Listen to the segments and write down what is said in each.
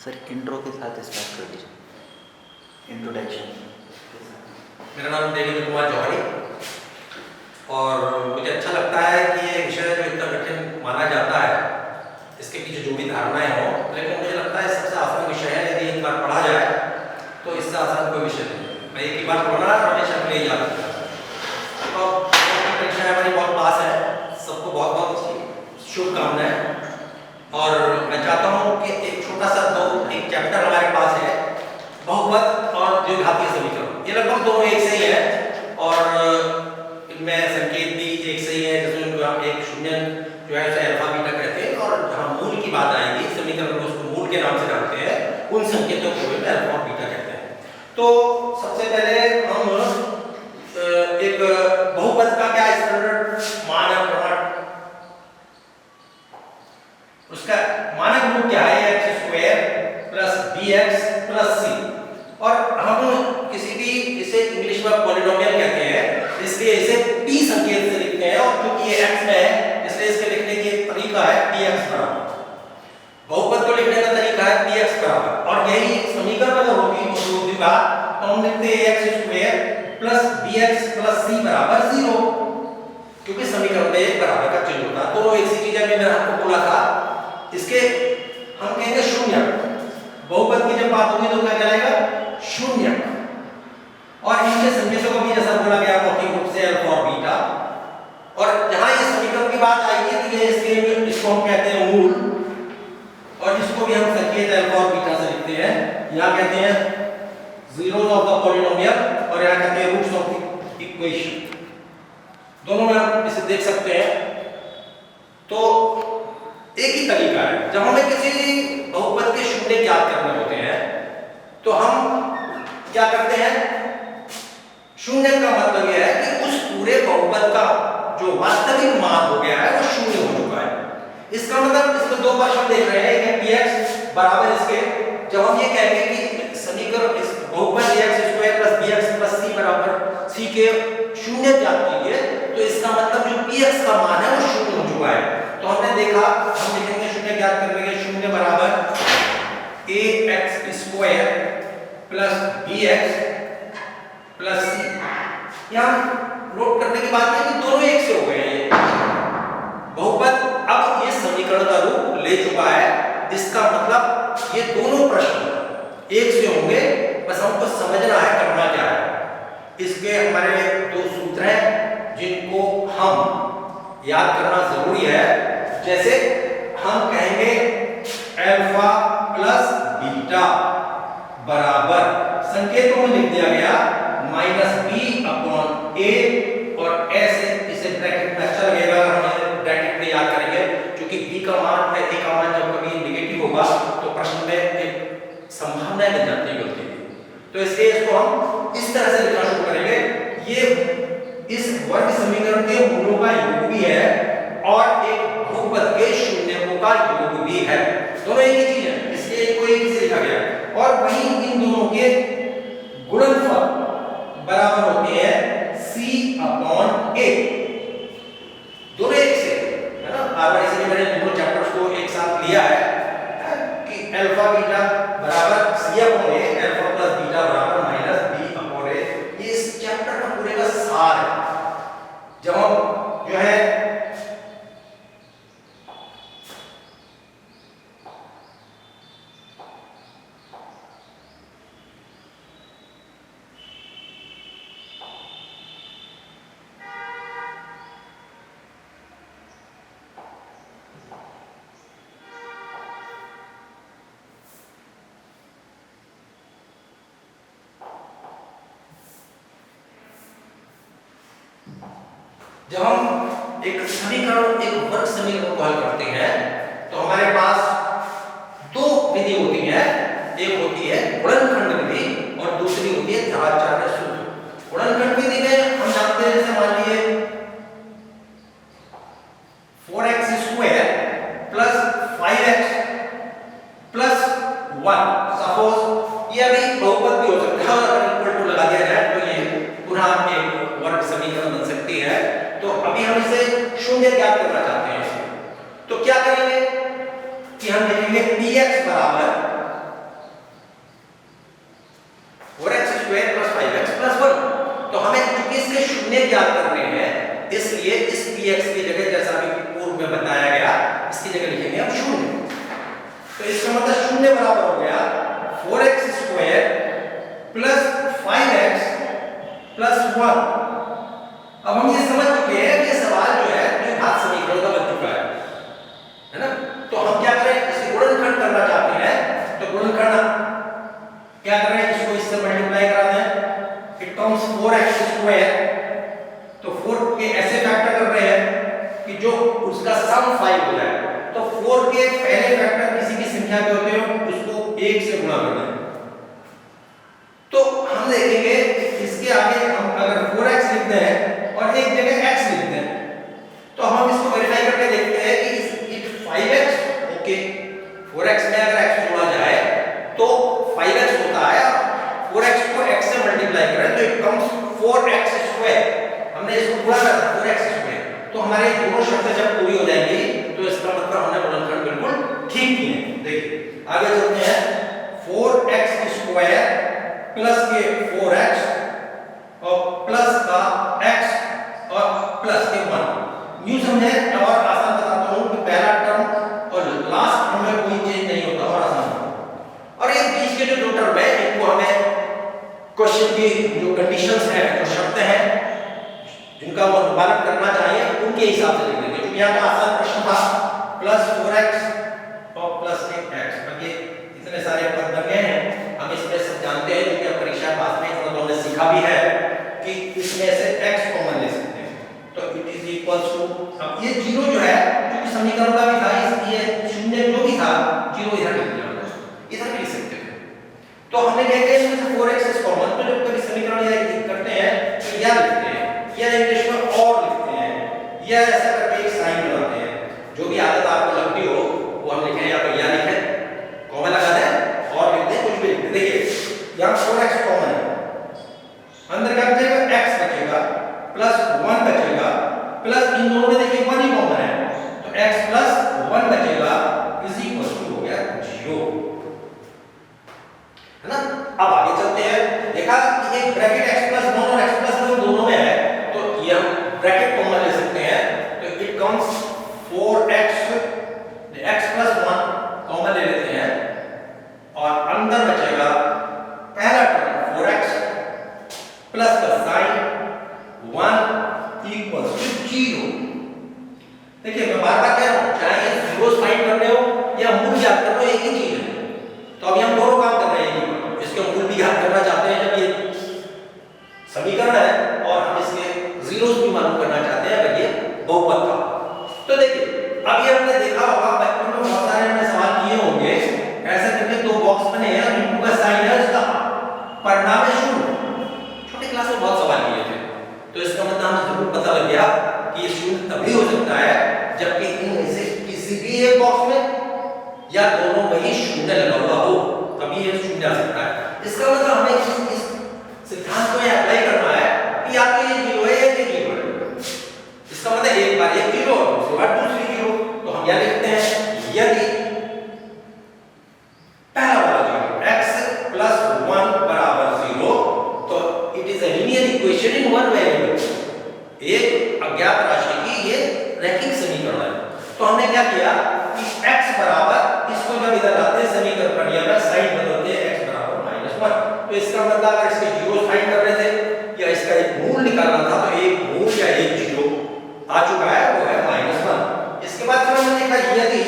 Sir intro के साथ start कर दीजिए, इंट्रोडक्शन। मेरा नाम देवेंद्र कुमार जौहरी और मुझे अच्छा लगता है कि ये विषय जो इतना कठिन माना जाता है इसके पीछे जो भी धारणाएं हो, लेकिन मुझे लगता है सबसे आसान विषय है। यदि एक बार पढ़ा जाए तो इससे आसान कोई विषय नहीं। मैं एक ही बार पढ़ना हमेशा के लिए याद रखता हूँ। तो परीक्षा हमारी बहुत पास है, सबको बहुत बहुत शुभकामनाएं। और मैं चाहता हूँ कि एक छोटा सा एक चैप्टर हमारे पास है, बहुपद और द्विघातीय समीकरण। ये लगभग दोनों एक से ही है और इनमें संकेत भी एक से ही है, जिसमें हम एक शून्य जो है उसे अल्फा बीटा कहते हैं, और जहाँ मूल की बात आएगी समीकरण को उसको मूल के नाम से जानते हैं, उन संकेतों को भी अल्फा और बीटा कहते हैं। तो सबसे पहले हम एक बहुपद का क्या स्टैंडर्ड मान है, प्रमाण, उसका मानक रूप क्या है? x square plus bx plus c। और हम किसी भी इसे इंग्लिश में पॉलिनोमियल कहते हैं, इसलिए इसे p संकेत से लिखते हैं, और क्योंकि ये x में है इसलिए इसके लिखने की एक तरीका है px बराबर। बहुपद को लिखने का तरीका है px बराबर, और यही समीकरण अगर होगी दूसरी बात तो हम लिखते हैं x square plus bx plus c बराबर 0, क्योंकि समीकरण में एक बराबर का चिन्ह होता है। दोनों एक सी चीज है, मैंने आपको बोला था। इसके हम कहेंगे शून्य। बहुपद की जब बात होगी तो क्या कहलाएगा? शून्य। और इनके संकेतों को भी जैसा बोला गया मौखिक रूप से अल्फा और बीटा। और जहां ये समीकरण की बात आएगी तो ये इसको हम कहते हैं मूल, और जिसको भी हम संकेत अल्फा और बीटा से लिखते हैं। यहां कहते हैं जीरोस ऑफ द पॉलिनोमियल और यहां कहते हैं रूट्स ऑफ द इक्वेशन। दोनों में हम इसे देख सकते हैं। तो एक ही तरीका है, जब हमें किसी बहुपद के शून्य ज्ञात करने होते हैं तो हम क्या करते हैं? शून्य का मतलब यह है कि उस पूरे बहुपद का जो वास्तविक मान हो गया है वो शून्य हो चुका है। इसका मतलब इसमें दो प्रश्न देख रहे हैं, एक px बराबर इसके, जब हम ये कहेंगे कि समीकरण इस बहुपद x square plus bx plus c बराबर c के शून्य ज्ञात कीजिए, तो इसका मतलब जो px का मान है वो शून्य हो चुका है। तो हमने देखा, हम लिखेंगे शून्य ज्ञात करने के, शून्य बराबर ax square plus bx plus c। यहाँ नोट करने की बात है कि दोनों एक से हो गए हैं। बहुपद अब ये समीकरण का रूप ले चुका है, इसका मतलब ये दोनों प्रश्न एक से होंगे। बस हमको समझना है करना क्या है। इसके हमारे दो सूत्र हैं जिनको हम याद करना जरूरी है। जैसे हम कहेंगे अल्फा प्लस बीटा बराबर, संकेतों में लिख दिया गया माइनस बी अपॉन ए, और ऐसे इसे ब्रैकेट में अच्छा लगेगा अगर हम ब्रैकेट में याद करेंगे, क्योंकि बी का मान है, ए का मान जब कभी नेगेटिव होगा तो प्रश्न में एक संभावना मिल जाती है गलती की। तो इसलिए इसको हम इस तरह से लिखना शुरू करेंगे। ये इस वर्ग समीकरण के मूलों का योग भी है और एक बहुपद के शून्यकों का योग भी है। दोनों एक ही चीज है, इसलिए इनको एक ही से लिखा गया है। और वहीं इन दोनों के गुणनफल बराबर होते हैं c अपॉन a। दोनों एक से है ना। बार-बार इसलिए मैंने दोनों चैप्टर्स को एक साथ लिया है कि अल्फा बीटा बराबर c upon a, alpha plus beta बराबर माइनस b अपॉन a। ये इस चैप्टर का पूरे का सार है। जब हम जो है जब हम एक समीकरण, एक वर्ग समीकरण को हल करते हैं तो हमारे पास दो विधि होती है। एक होती है गुणनखंड विधि और दूसरी होती है द्विघात सूत्र। गुणनखंड विधि में हम जानते हैं, जैसे मान लीजिए 4x square plus 5x plus 1, suppose ये अभी बहुपद भी हो सकता है, अगर इक्वल टू लगा दिया जाए तो ये पुनः एक वर्ग समीकरण बन सकती है। तो अभी हम इसे शून्य ज्ञात करना चाहते हैं। तो क्या करेंगे कि हम लिखेंगे px बराबर याद कर रहे हैं, इसलिए इस px की जगह जैसा अभी पूर्व में बताया गया इसकी जगह लिखेंगे हम 0। तो इसका मतलब 0 बराबर हो गया 4x square plus 5x plus 1। अब हम ये समझ चुके हैं कि सवाल जो है द्विघात समीकरण का बन चुका है ना। तो हम क्या करें, इसे गुणनखंड करना चाहते हैं, तो गुणनखंड क्या करें, इसको इससे मल्टीप्लाई करा दें, इट कम्स 4x स्क्वायर। तो 4 के ऐसे फैक्टर कर रहे हैं कि जो उसका सम 5 हो जाए। तो 4 के पहले फैक्टर किसी भी संख्या के होते हो उसको 1 से गुणा कर दें। तो हम देखेंगे इसके आगे हम अगर 4x लिखते हैं और एक जगह x लिखते हैं, तो हम इसको वेरीफाई करके देखते हैं कि इट 5x ओके, 4x में अगर x जोड़ा जाए तो 5x होता है, 4x को x से मल्टीप्लाई करें तो इट कम्स 4x स्क्वायर। हमने इसको पूरा कर दिया 4x स्क्वायर। तो हमारे दोनों शर्तें जब पूरी हो जाएंगी तो इसका मतलब हमने गुणनखंड बिल्कुल ठीक किए। देखिए आगे चलते हैं, 4x स्क्वायर प्लस के 4x और प्लस का x और प्लस के 1। न्यू समझे और आसान बताता हूं कि पहला टर्म और लास्ट टर्म में कोई चेंज नहीं होता और आसान होता। और ये बीच के जो दो टर्म है इनको हमें क्वेश्चन की जो कंडीशंस है, जो शर्तें हैं जिनका वो अनुपालन करना चाहिए उनके हिसाब से लिख देंगे। क्योंकि यहाँ का आसान प्रश्न था प्लस 4x और प्लस के x। अब ये इतने सारे पद बन गए हैं, हम इसमें सब जानते हैं क्योंकि हम परीक्षा पास में थोड़ा हमने सीखा भी है कि इसमें से x कॉमन ले सकते हैं। तो इट इज इक्वल्स टू, अब ये 0 जो है क्योंकि समीकरण का भी था इसलिए 0 जो भी था 0 इधर लिख दिया, इधर भी लिख सकते थे। तो हमने क्या किया, इसमें से 4x इज कॉमन। तो जब कभी समीकरण या करते हैं तो या लिखते हैं या इंग्लिश में और लिखते हैं या ऐसा करके एक साइन बनाते हैं। जो भी आदत आपको लगती हो वो हम लिखें, या तो या लिखें कॉमन लगा दें और लिख दें, कुछ भी लिख दें। देखिए यहाँ 4x कॉमन है, अंदर क्या बचेगा, x बचेगा प्लस 1 बचेगा प्लस इन दोनों में देखिए 1 ही कॉमन है तो x प्लस 1 बचेगा इज इक्वल टू हो गया 0, है ना। अब आगे चलते हैं, देखा कि एक ब्रैकेट x प्लस 1 और x प्लस 1 दोनों में है तो ये हम ब्रैकेट कॉमन ले सकते हैं। तो it comes 4x x plus 1 common ले लेते हैं और अंदर बचेगा पहला टर्म 4x प्लस का साइन 1 इक्वल्स टू 0। देखिए मैं बार-बार कह रहा हूं, चाहे ये जीरोस फाइंड कर रहे हो या मूल याद कर रहे हो, एक ही चीज है। तो अब हम दोनों काम कर रहे हैं, इसके मूल भी याद करना चाहते हैं जब ये समीकरण है और हम इसके जीरोस भी मालूम करना चाहते हैं अगर ये बहुपद था। तो देखिए अब ये हमने देखा होगा, बचपन में बहुत सारे हमने सवाल किए होंगे, ऐसे करके दो बॉक्स बने हैं, इनका का साइन है, उसका परिणाम है 0। छोटे क्लास में बहुत सवाल किए थे, तो इसका मतलब हमें जरूर पता लग गया कि ये 0 तभी हो सकता है जबकि इनमें से किसी भी एक बॉक्स में या दोनों में ही 0 लगा हुआ हो, तभी ये 0 आ सकता है। इसका मतलब हमें इस सिद्धांत को अप्लाई करना है कि या तो ये 0 है या ये 0 है। इसका मतलब एक बार एक 0 और दूसरी बार दूसरी 0। तो हम क्या लिखते हैं, यदि पहला वाला 0 x प्लस 1 बराबर 0 तो it is a linear equation in one variable. एक अज्ञात राशि की ये रैखिक समीकरण है। तो हमने क्या किया कि x बराबर, इसको जब इधर लाते हैं समीकरण पर या साइन बदलते हैं x बराबर -1। तो इसका मतलब अगर इसके जीरो फाइंड कर रहे थे या इसका एक मूल निकालना था तो एक मूल या एक जीरो आ चुका है, वो है -1। इसके बाद फिर हमने देखा यदि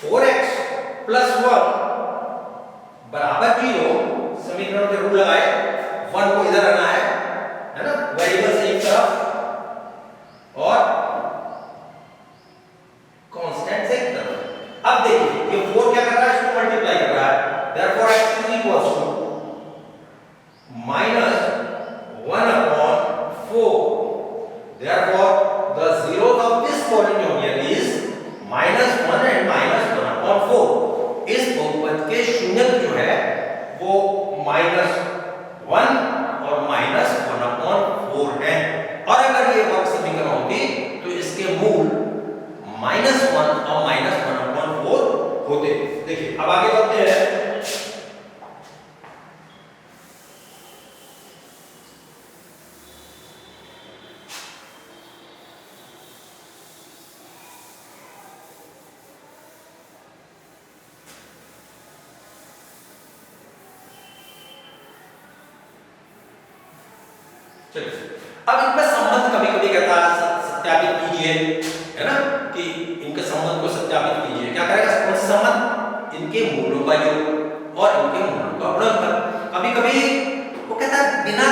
4x प्लस 1 बराबर 0, समीकरण के रूल लगाए, 1 को इधर आना है ना, वेरिएबल से एक तरफ और कांस्टेंट से एक तरफ। अब देखिए ये 4 क्या कर रहा है, इसको मल्टीप्लाई कर रहा है, therefore x is equals to -1/4। therefore the zeros of this polynomial is -1 and -1/4। इस बहुपद के शून्यक जो है वो -1 और -1/4 है। और अगर ये वर्ग समीकरण होती तो इसके मूल -1 और -1/4 होते। देखिए अब आगे बढ़ते हैं, अब इनका संबंध कभी कभी कहता है सत्यापित कीजिए, है ना, कि इनके संबंध को सत्यापित कीजिए। क्या करेगा? कौन सा संबंध? इनके मूलों का योग और इनके मूलों का गुणनफल। कभी कभी वो कहता है बिना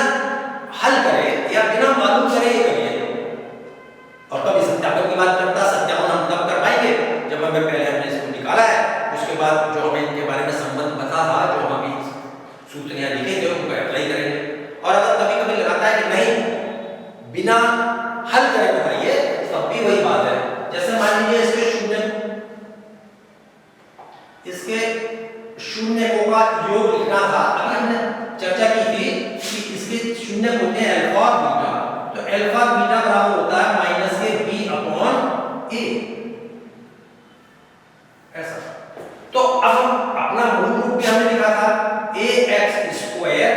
हल करे या बिना मालूम करे ये करिए, और कभी सत्यापन की बात करता। सत्यापन हम तब कर पाएंगे जब हमें पहले हमने इसको निकाला है, उसके बाद जो हमें इनके बारे में संबंध पता था, जो हम अभी सूत्र यहाँ लिखेंगे उनको अप्लाई करेंगे। और अगर कभी कभी लगाता है कि नहीं बिना हल करे बताइए, तब भी वही बात है। जैसे मान लीजिए इसके शून्यकों का योग लिखना था। अभी हमने चर्चा की थी कि इसके शून्य होते हैं अल्फा और बीटा, तो अल्फा बीटा बराबर होता है माइनस के बी अपॉन ए, ऐसा। तो अब हम अपना मूल रूप भी हमने लिखा था a x square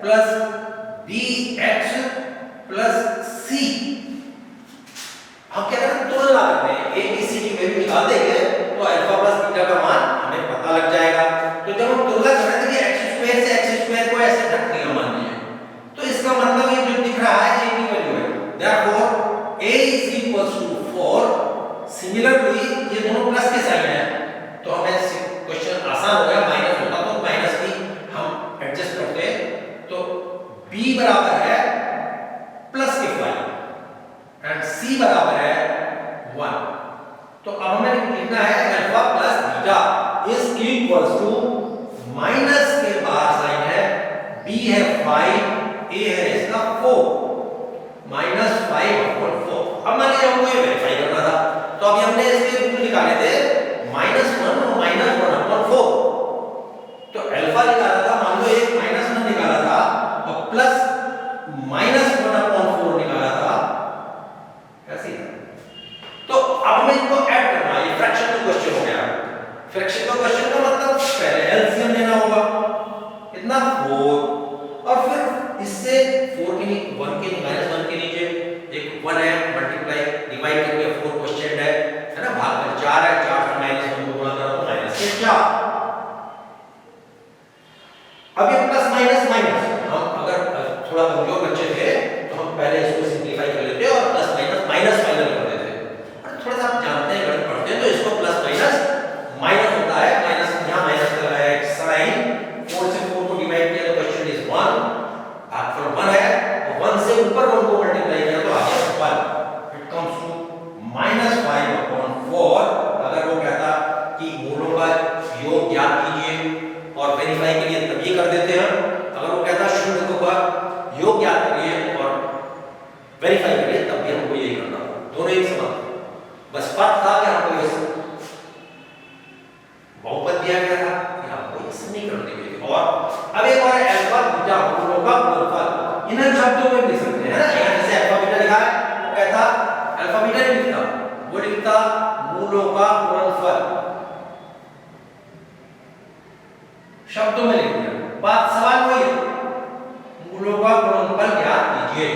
plus b x plus c. हम क्या करते हैं? तुलना करते हैं, ए बी सी की वैल्यू निकाल देंगे तो अल्फा प्लस बीटा का मान हमें पता लग जाएगा। तो जब हम तुलना कर रहे थे कि एक्स स्क्वायर से एक्स स्क्वायर को ऐसे घट दिया मान लीजिए, तो इसका मतलब ये जो दिख रहा है ए की वैल्यू है, therefore a is equals to 4। Similarly ये दोनों प्लस के साइन है, तो हमें क्वेश्चन आसान हो गया। माइनस होता तो माइनस भी हम एडजस्ट करते, तो b बराबर है प्लस के 5 एंड c बराबर है 1। तो अब हमें लिखना है alpha plus beta is equals to minus के बाहर साइन है, b है 5, a है इसका 4, माइनस 5 अपॉन 4। अब मान लीजिए हमको ये वेरीफाई करना था, तो अभी हमने इसके रूट निकाले थे -1 और -1 अपॉन 4। तो अल्फा निकाला था, मान लो एक -1 निकाला था और प्लस -1 अपॉन 4 निकाला था, ऐसे। तो अब हमें इनको ऐड करना है, ये फ्रैक्शन का क्वेश्चन हो गया। फ्रैक्शन का क्वेश्चन का मतलब पहले एलसीएम लेना होगा, कितना 4, और फिर इससे 4 के 1 के -1 के नीचे एक 1 है, मल्टीप्लाई डिवाइड करके 4 क्वेश्चन है ना, भाग में 4 है, 4 से -1 को गुणा करो तो -4। अब ये प्लस माइनस माइनस, हम अगर थोड़ा कमजोर बच्चे थे तो हम पहले इसको सिंपलीफाई कर लेते और प्लस माइनस माइनस फाइनल कर देते। और थोड़ा सा आप जानते हैं, गणित पढ़ते हैं, तो इसको प्लस माइनस माइनस होता है, माइनस यहाँ माइनस का लगाया एक साइन, 4 से 4 को डिवाइड किया तो क्वेश्चन इज 1, आंसर 1 है, और 1 से ऊपर 1 को मल्टीप्लाई किया तो आ गया 1। It comes to -5 upon 4। अगर वो कहता कि मूलों का योग ज्ञात कीजिए और वेरीफाई के लिए तब ये कर देते हैं, अगर वो कहता शून्य का योग ज्ञात करिए और वेरीफाई करिए तब भी हमको यही करना, दोनों एक समान। बस फर्क था कि हमको ये बहुपद दिया गया था कि आपको ये समीकरण दी गई थी। और अब एक और अल्फा बीटा मूलों का गुणनफल, इन शब्दों में लिख सकते हैं ना। यहाँ जैसे अल्फा बीटा लिखा है, वो कहता अल्फा बीटा नहीं लिखता, वो लिखता मूलों का गुणनफल, शब्दों में लिख दिया। बात सवाल वही है, मूलों का गुणनफल ज्ञात कीजिए,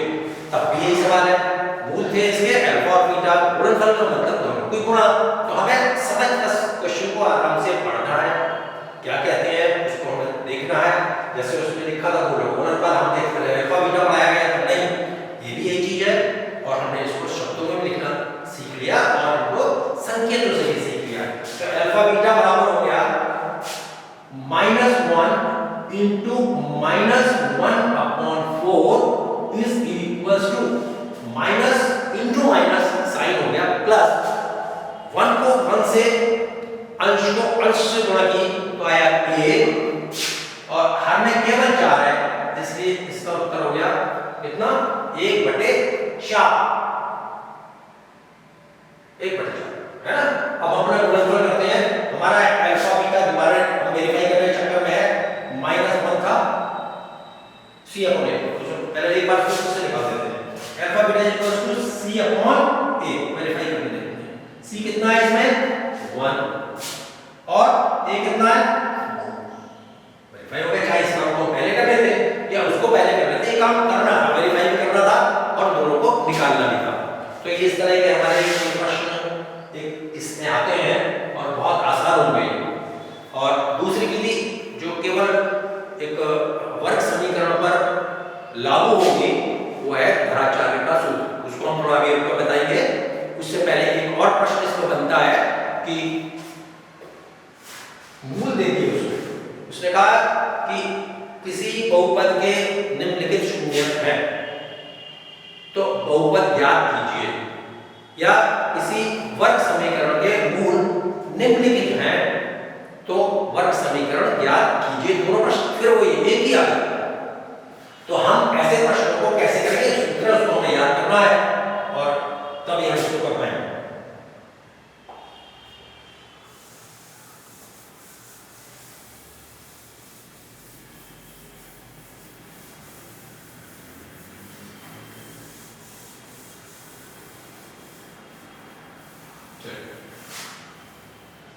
तब भी यही सवाल है। मूल थे इसके अल्फा और बीटा, गुणनफल का मतलब दोनों कोई गुणा, तो हमें समझ बस क्वेश्चन को आराम से पढ़ना है, क्या कहते हैं उसको हमें देखना है। जैसे उसमें लिखा था मूलों का गुणनफल, हम देख रहे हैं अल्फा बीटा बनाया गया तो नहीं, ये भी यही चीज है, और हमने इसको शब्दों में लिखना सीख लिया और इनको संकेतों से भी सीख लिया। तो अल्फा बीटा बराबर हो गया -1 into -1 upon 4 is equals to minus into minus sine हो गया प्लस 1 को 1 से अंश को अंश से गुणा की तो आया 1 और हर में केवल 4 है, इसलिए इसका उत्तर हो गया कितना 1/4, 1/4 है ना। अब हम अपना गुणनफल करते हैं, हमारा अल्फा बीटा दोबारा हम वेरीफाई करने के चक्कर में है -1 था c अपॉन a, तो पहले एक बार फिर से निकाल देते हैं। Alpha beta equals to c upon a, verify करके देखते हैं। c कितना है इसमें 1 और a कितना है, वेरीफाई हो गया। चाहे इस काम को पहले कर लेते या उसको पहले कर लेते, ये काम करना था, वेरीफाई भी करना था और दोनों को निकालना भी था। तो ये इस तरह के हमारे प्रश्न एक इसमें आते हैं और बहुत आसान हो गए। और दूसरी विधि जो केवल एक वर्ग समीकरण पर लागू होगी वो मूल दे दिए उसने कहा कि किसी बहुपद के निम्नलिखित शून्य हैं तो बहुपद ज्ञात कीजिए, या किसी वर्ग समीकरण के मूल निम्नलिखित हैं तो वर्ग समीकरण ज्ञात कीजिए। दोनों प्रश्न फिर वो एक ही आ गया। तो हम ऐसे प्रश्नों को कैसे करेंगे, सूत्र उसको हमें याद करना है और तब हम इसको कर पाएंगे।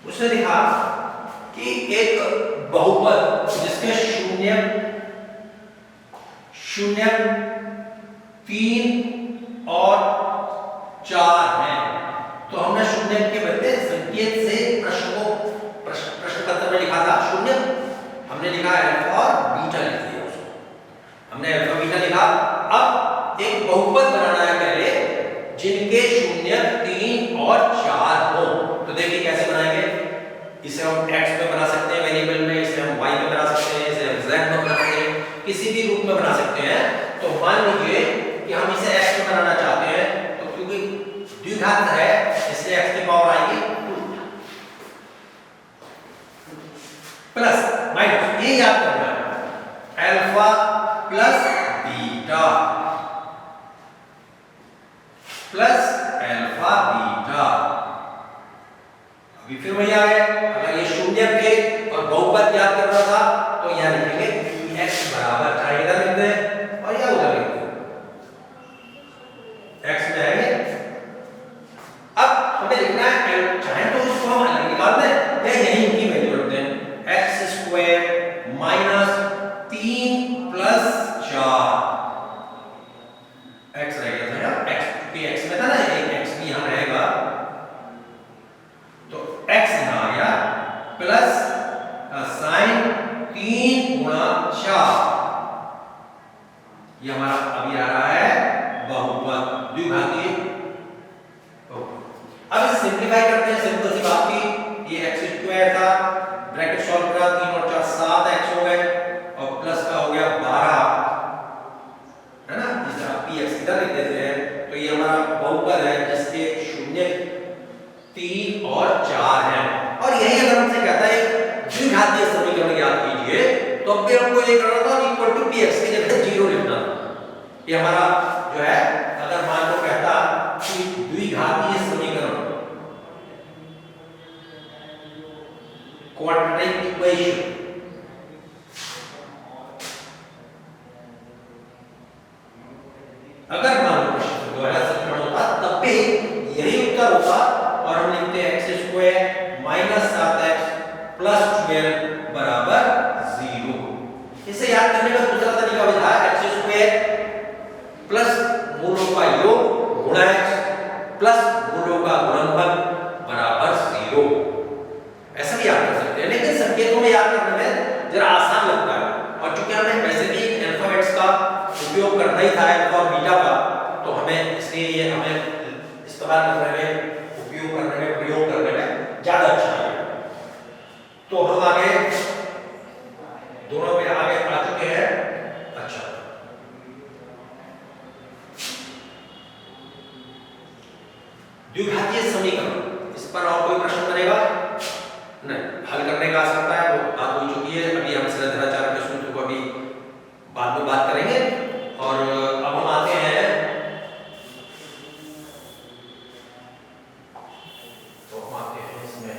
उसने लिखा कि एक बहुपद जिसके शून्य 3 और 4 हैं, तो हमने शून्य के बदले संकेत से प्रश्न पत्र में लिखा था शून्य, हमने लिखा अल्फा और बीटा लिख दिया उसको, हमने अल्फा बीटा लिखा। अब एक बहुपद बनाना है पहले जिनके शून्य 3 और 4 हो। तो देखिए कैसे बनाएंगे, इसे हम x में बना सकते हैं वेरिएबल में, इसे हम y में बना सकते हैं, इसे हम z में बना सकते हैं, किसी भी रूप में बना सकते हैं। तो मान लीजिए कि हम इसे x में बनाना चाहते हैं, तो क्योंकि द्विघात है इसलिए x की पावर आएगी 2 प्लस माइनस, ये याद करना है, alpha plus beta plus alpha beta. अभी फिर वही आ गए, अगर ये शून्य के और बहुपद ज्ञात करना था तो यहां लिखेंगे x बराबर, चाहे इधर लिख दें और या उधर लिख दें, x में आएंगे। अब हमें लिखना है, चाहे तो उसको हम अलग निकाल दें या यहीं की वैल्यू रख दें, x² माइनस 3 प्लस 4, x रह गया था यार, x क्योंकि x में था ना, एक x भी यहां रहेगा तो x यहां आ गया प्लस साइन 3 गुणा 4, ये हमारा अभी आ रहा है बहुपद द्विघातीय बहुपद। अब इसे सिंपलीफाई करते हैं, सिंपल सी बात की, ये x² था, ब्रैकेट सॉल्व करा, 3 और 4 7x हो गए और प्लस का हो गया 12, है ना, इसे आप px इधर लिख देते हैं। तो ये हमारा बहुपद है जिसके शून्य 3 और 4 हैं, और यही अगर हमसे कहता है द्विघातीय समीकरण ज्ञात कीजिए, तो अब भी हमको ये करना था इक्वल टू px की जगह 0 लिखना था। ये हमारा जो है, अगर मान लो कहता कि द्विघातीय समीकरण क्वाड्रेटिक इक्वेशन, अगर मान लो प्रश्न द्वारा समीकरण होता तब भी यही उत्तर होता, और हम लिखते हैं x² माइनस 7x प्लस 12 बराबर 0। इसे याद करने का दूसरा तरीका भी था, x² प्लस मूलों का योग गुणा x प्लस मूलों का गुणनफल बराबर 0, ऐसा भी याद कर सकते हैं। लेकिन संकेतों में याद करने में जरा आसान लगता है, और चूंकि हमें वैसे भी अल्फाबेट्स का उपयोग करना ही था अल्फा और बीटा का, तो हमें इसलिए ये हमें इस्तेमाल करने में, उपयोग करने में, प्रयोग करने में ज्यादा अच्छा है। तो हम आगे दोनों में आगे आ चुके हैं। अच्छा, द्विघातीय समीकरण, इस पर और कोई प्रश्न बनेगा नहीं, हल करने का आ सकता है, वो बात हो चुकी है। अभी हम सरलधाराचार के सूत्र को अभी बाद में बात करेंगे, और अब हम आते हैं, इसमें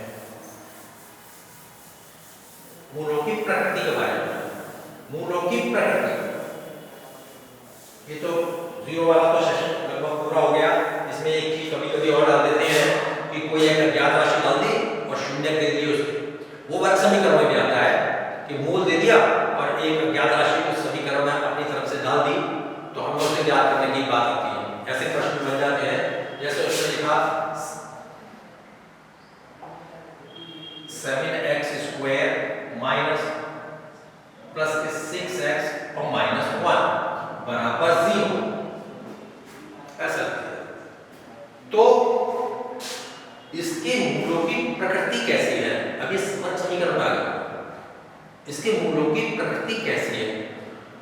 मूलों की प्रकृति के बारे में। मूलों की प्रकृति, ये तो 0 वाला तो सेशन लगभग पूरा हो गया। इसमें एक चीज कभी-कभी और डाल देते हैं कि कोई एक अज्ञात राशि डाल दी और शून्य दे दिए उसको, वो वर्ग समीकरण में भी आता है कि मूल दे दिया और एक अज्ञात राशि को समीकरण में अपनी तरफ से डाल दी, तो हम लोग से याद करने की बात आती है। ऐसे प्रश्न बन जाते हैं, जैसे उसने लिखा 7x² माइनस प्लस 6x और माइनस 1 बराबर 0, ऐसा। तो इसके मूलों की प्रकृति कैसी है, अभी समीकरण आ गया। इसके मूलों की प्रकृति कैसी है।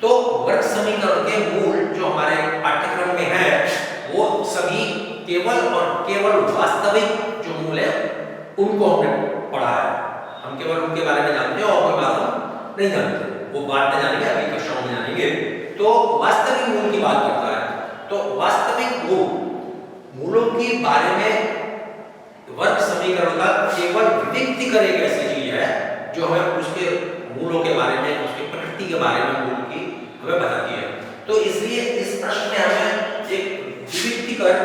तो वर्ग समीकरण के मूल जो हमारे पाठ्यक्रम में है वो सभी केवल और केवल वास्तविक जो मूल है उनको हमने पढ़ा है। हम केवल उनके बारे में जानते हैं और कोई बात हम नहीं जानते, वो बात में जानेंगे, अगली कक्षाओं में जानेंगे। तो वास्तविक मूल की बात करता है, तो वास्तविक मूलों के बारे में वर्ग समीकरण का केवल विविक्तीकरण एक ऐसी चीज है जो हमें उसके मूलों के बारे में, उसकी प्रकृति के बारे में मूल की हमें बताती है। तो इसलिए इस प्रश्न में हमें एक विविक्तीकरण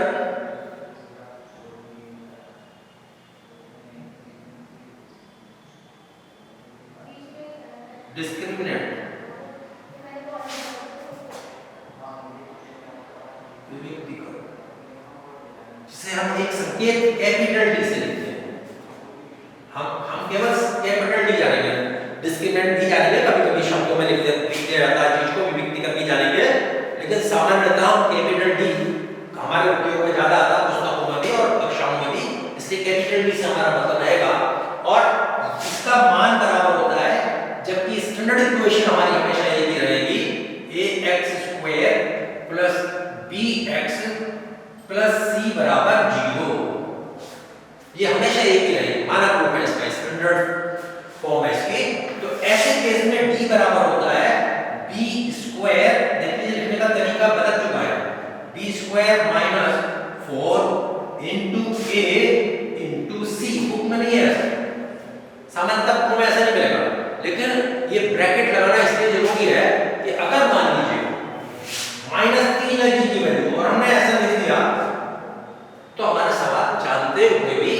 डिस्क्रिमिनेंट जिसे हम एक संकेत कैपिटल डी से लिखते हैं। हम केवल कैपिटल डी जानेंगे, डिस्क्रिमिनेंट भी जानेंगे, कभी-कभी शब्दों में लिखते रहता है चीज को विविक्तीकरण भी जानेंगे, लेकिन सामान्यतः हम कैपिटल डी हमारे उपयोग में ज्यादा आता है पुस्तकों में भी और कक्षाओं में भी, इसलिए कैपिटल डी से हमारा मतलब रहेगा। और इसका मान बराबर होता है, जबकि स्टैंडर्ड इक्वेशन हमारी हमेशा एक ही रहेगी, ax² plus bx plus c बराबर 0। ये हमेशा एक ही रहेगी, मानक रूप है इसका, स्टैंडर्ड फॉर्म है इसकी। तो ऐसे केस में d बराबर होता है b², देखिए लिखने का तरीका बदल चुका है, b² minus 4 into a into c। Book में नहीं है ऐसा, सामान्यतः बुक में ऐसा नहीं मिलेगा, लेकिन ये ब्रैकेट लगाना इसलिए जरूरी है कि अगर मान लीजिए -3 लगी की वैल्यू और हमने ऐसा लिख दिया तो हमारा सवाल जानते हुए भी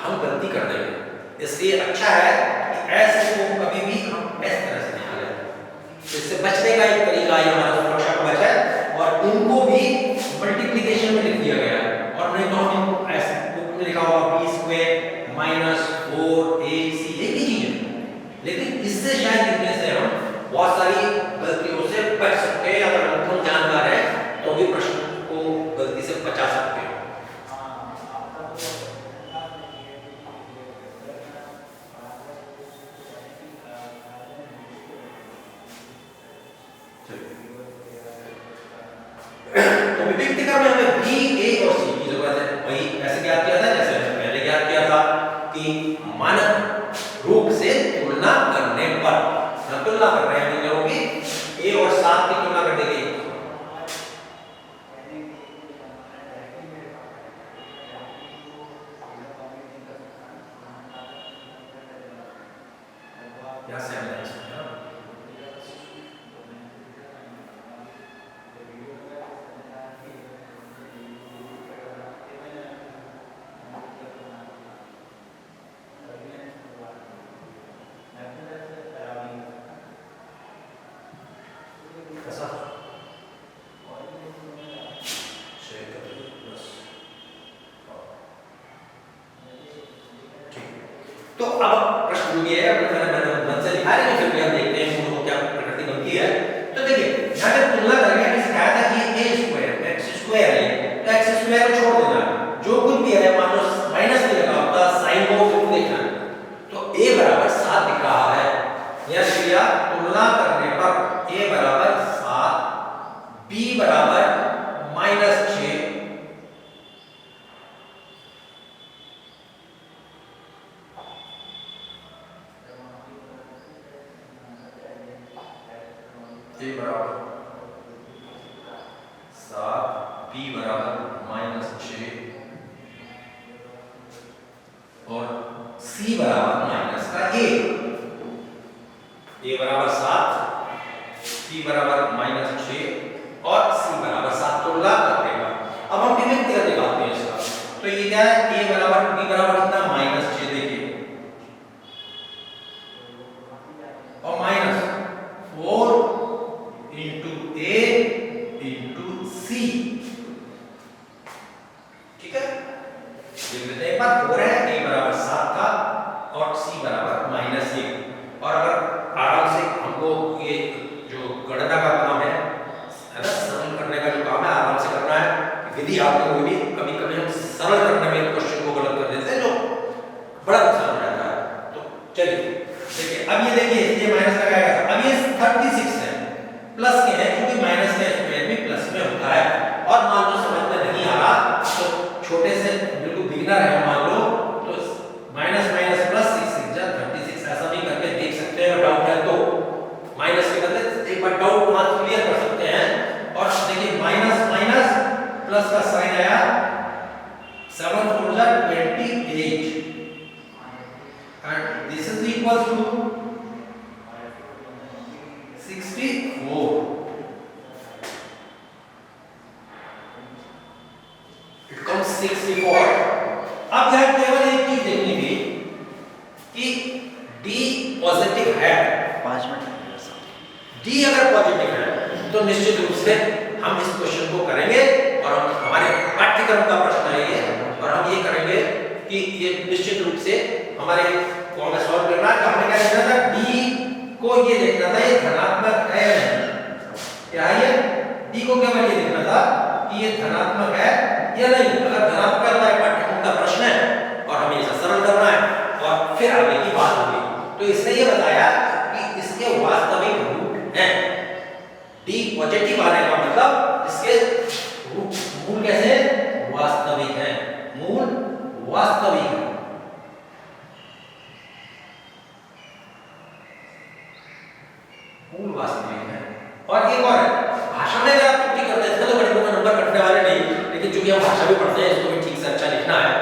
हम गलती कर देंगे। इसलिए अच्छा है कि ऐसे को कभी भी हम इस तरह से लिखा जाए, इससे बचने का एक तरीका है, हमारा सुरक्षा कवच है। और उनको भी मल्टीप्लिकेशन में लिख दिया गया है, और नहीं तो हम इनको ऐसे बुक में लिखा हुआ b² माइनस 4ac एक ही चीज है, लेकिन इससे शायद लिखने से हम बहुत सारी गलतियों से बच सकते हैं। अगर हम जानकार है तो भी प्रश्न को गलती से बचा सकते हैं। तो विविक्तीकरण में हमें b, a और c की जरूरत है। वही ऐसे ज्ञात किया था जैसे हमने पहले ज्ञात किया था कि मानक रूप से तुलना करने पर, तुलना कर रहे हैं दोनों की, a और 7 की तुलना कर देंगे। क्या से हम नहीं सकते ना? तो अब प्रश्न जो है मैंने मन से लिखा है, फिर भी हम देखते हैं मूल को क्या प्रकृति बनती है। तो देखिए यहाँ पे तुलना करेंगे, हमने सिखाया था कि a² x² है, तो x² को छोड़ देना, जो कुछ भी है मान लो माइनस भी लगा होता साइन को जरूर देखना है। तो a बराबर 7 दिख रहा है, यह क्रिया तुलना करने पर a बराबर 7, b बराबर -6, a बराबर 7, b बराबर -6 और c बराबर -1। a बराबर 7, b बराबर -6 और c बराबर 7 तुलना करने का। अब हम विविक्तीकरण निकालते हैं इसका। तो ये क्या है, a बराबर b बराबर कितना -6, देखिए, और -4 इंटू a इंटू c, ठीक है। लिख देते हैं एक बार, 4 है, a बराबर 7 था और c बराबर -1। और अगर आराम से हमको ये जो गणना का काम है ना, सरल करने का जो काम है आराम से करना है। विधि आते हुए भी कभी कभी हम सरल करने में क्वेश्चन को गलत कर देते हैं, जो बड़ा नुकसान हो जाता है। तो चलिए देखिए, अब ये देखिए, ये minus this is equal to 64। It comes 64। अब यह केवल एक चीज देखनी थी कि D पॉजिटिव है, 5 मिनट लगेगा सर। D अगर पॉजिटिव है तो निश्चित रूप से हम इस क्वेश्चन को करेंगे और हम हमारे पाठ्यक्रम का प्रश्न है ये, और हम ये करेंगे कि ये निश्चित रूप से हमारे को हमें सॉल्व करना है। हमें क्या देखना था, D को ये देखना था ये धनात्मक है या नहीं। क्या है ये D को केवल ये देखना था कि ये धनात्मक है या नहीं। अगर धनात्मक हमारे पाठ्यक्रम का प्रश्न है और हमें इसे सरल करना है और फिर आगे की बात होगी। तो इसने ये बताया कि इसके वास्तविक रूट हैं। D पॉजिटिव आने का मतलब इसके मूल कैसे वास्तविक हैं, मूल वास्तविक है। मूल वास्तविक है। और एक और है, भाषा में अगर आप त्रुटि करते हैं तो गणित में नंबर कटने वाले नहीं, लेकिन चूंकि हम भाषा भी पढ़ते हैं इसको भी ठीक से अच्छा लिखना है,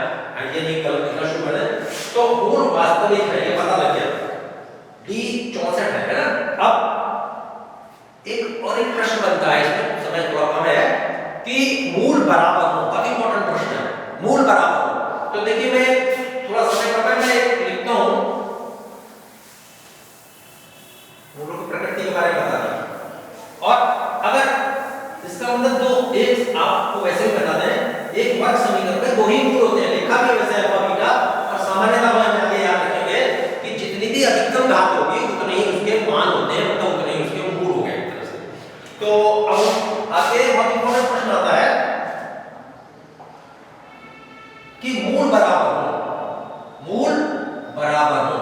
ये नहीं गलत लिखना शुरू कर दें। तो मूल वास्तविक है ये पता लग गया। D 64 है ना। अब एक और एक प्रश्न बनता है, इसमें समय थोड़ा कम है, कि मूल बराबर हो। बहुत इंपॉर्टेंट प्रश्न है, मूल बराबर हो। तो देखिए मैं थोड़ा समय कम है, मैं लिखता हूं मूलों की प्रकृति के बारे में बता दें। और अगर इसका मतलब दो एक आपको वैसे ही बता दें, एक वर्ग समीकरण में दो ही मूल होते हैं, लिखा भी वैसे अल्फा बीटा, और सामान्यतः हम आगे याद रखेंगे कि जितनी भी अधिकतम घात होगी उतने ही उसके मान होते हैं, मतलब उतने ही उसके मूल हो गए एक तरह से। तो अब आगे बहुत इंपॉर्टेंट प्रश्न आता है कि मूल बराबर हो, मूल बराबर हो,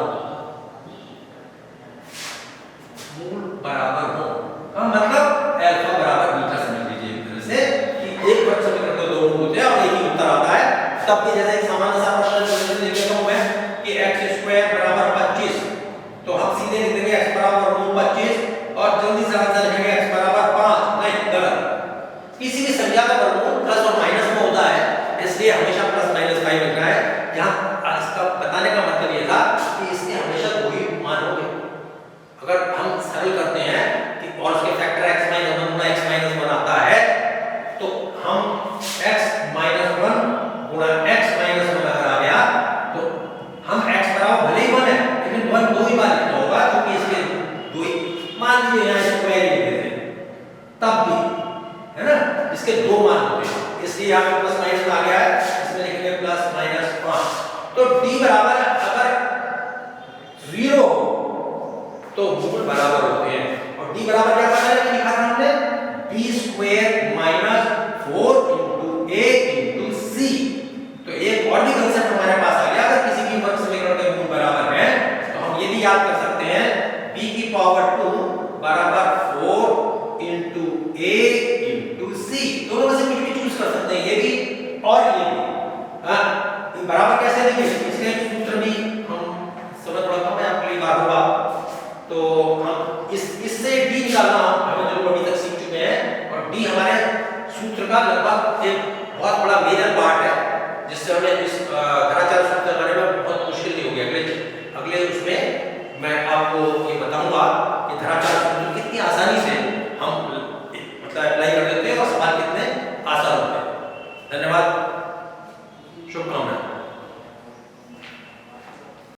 मूल बराबर हो का मतलब अल्फा बराबर बीटा समझ लीजिए एक तरह से कि एक वर्ग समीकरण में दो मूल होते हैं और एक ही उत्तर आता है। तब भी जैसे एक सामान्य सा प्रश्न लिख लेता हूं मैं कि x² बराबर 25, तो हम सीधे लिख देंगे x बराबर मूल 25 और जल्दी से आंसर लिखेंगे x बराबर 5। नहीं, गलत। किसी भी संख्या का वर्गमूल प्लस और माइनस में होता है, इसलिए हमेशा प्लस माइनस का ही लिखना है। यहाँ इसका बताने का मतलब ये था कि इसके हमेशा दो ही मान होंगे। अगर हम सरल करते हैं कि और उसके फैक्टर x - 1 गुना x - 1 आता है, तो हम x - 1 गुणा x - 1 अगर आ गया तो हम x बराबर भले ही 1 है, लेकिन 1 दो ही बार लिखना होगा, क्योंकि इसके दो ही मान लीजिए यहाँ स्क्वायर ही लिख देते हैं तब भी, है ना, इसके दो मान होते हैं, इसलिए यहाँ पे प्लस माइनस आ गया है, इसमें लिखेंगे प्लस माइनस 5। तो d बराबर अगर 0 हो तो मूल बराबर होते हैं। और d बराबर क्या पता है कि लिखा था हमने b² - 4 a c। तो एक और भी कांसेप्ट हमारे पास आ गया, अगर किसी भी वर्ग समीकरण के मूल बराबर है तो हम ये भी याद कर सकते हैं b की पावर 2 बराबर 4 a c। दोनों में से कुछ भी चूज कर सकते हैं, ये भी और ये भी। हां, बराबर कैसे लिखेंगे, इसके सूत्र भी हम समझ थोड़ा कम है, आपके लिए बात होगा। तो हम इससे d निकालना हमें जो अभी तक सीख चुके हैं, और d हमारे सूत्र का लगभग एक बहुत बड़ा मेजर पार्ट है, जिससे हमें इस घनाचार सूत्र करने में बहुत मुश्किल नहीं होगी। अगले उसमें मैं आपको ये बताऊंगा कि घनाचार